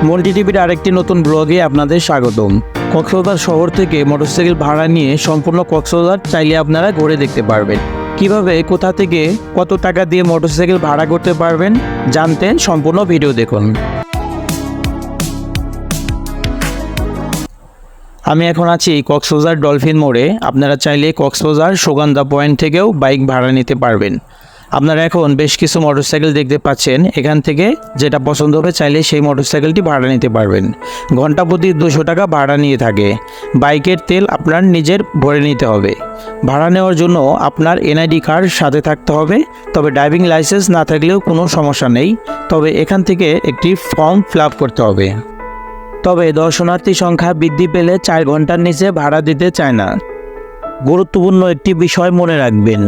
মন্টি টিভির আরেকটি নতুন ব্লগে আপনাদের স্বাগতম। কক্সবাজার শহর থেকে মোটরসাইকেল ভাড়া নিয়ে সম্পূর্ণ কক্সবাজার চাইলে আপনারা ঘুরে দেখতে পারবেন। কিভাবে, কোথা থেকে, কত টাকা দিয়ে মোটরসাইকেল ভাড়া করতে পারবেন জানতে সম্পূর্ণ ভিডিও দেখুন। আমি এখন আছি কক্সবাজার ডলফিন মোড়ে। আপনারা চাইলে কক্সবাজার সুগন্ধা পয়েন্ট থেকেও বাইক ভাড়া নিতে পারবেন। আপনারা এখন বেশ কিছু মোটরসাইকেল দেখতে পাচ্ছেন। এখান থেকে যেটা পছন্দ হবে চাইলে সেই মোটরসাইকেলটি ভাড়া নিতে পারবেন। ঘন্টা প্রতি 200 টাকা ভাড়া নিয়ে থাকে। বাইকের তেল আপনার নিজের ভরে নিতে হবে। ভাড়া নেওয়ার জন্য আপনার এনআইডি কার্ড সাথে থাকতে হবে। তবে ড্রাইভিং লাইসেন্স না থাকলেও কোনো সমস্যা নেই। তবে এখান থেকে একটি ফর্ম ফিল আপ করতে হবে। তবে দর্শনার্থী সংখ্যা বৃদ্ধি পেলে 4 ঘন্টার নিচে ভাড়া দিতে চায় না। গুরুত্বপূর্ণ একটি বিষয় মনে রাখবেন,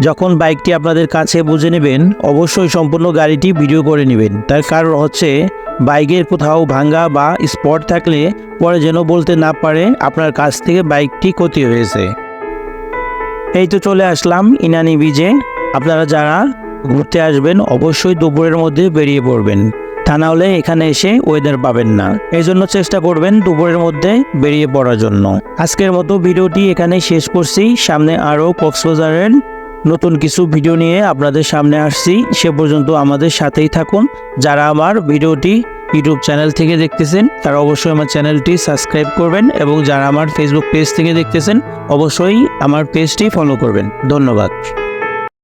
যখন বাইকটি আপনাদের কাছে বুঝে নেবেন অবশ্যই সম্পূর্ণ গাড়িটি ভিডিও করে নেবেন। তার কারণ হচ্ছে বাইকের কোথাও ভাঙা বা স্পট থাকলে পরে যেন বলতে না পারে আপনার কাছ থেকে বাইকটি ক্ষতি হয়েছে। এই তো চলে আসলাম ইনানি বিচে। আপনারা যারা ঘুরতে আসবেন অবশ্যই দুপুরের মধ্যে বেরিয়ে পড়বেন, তা না হলে এখানে এসে ওয়েদার পাবেন না। এই জন্য চেষ্টা করবেন দুপুরের মধ্যে বেরিয়ে পড়ার জন্য। আজকের মতো ভিডিওটি এখানে শেষ করছি। সামনে আরও কক্সবাজারের নতুন কিছু ভিডিও নিয়ে আপনাদের সামনে আসছি। সে পর্যন্ত আমাদের সাথেই থাকুন। যারা আমার ভিডিওটি ইউটিউব চ্যানেল থেকে দেখতেছেন তারা অবশ্যই আমার চ্যানেলটি সাবস্ক্রাইব করবেন, এবং যারা আমার ফেসবুক পেজ থেকে দেখতেছেন অবশ্যই আমার পেজটি ফলো করবেন। ধন্যবাদ।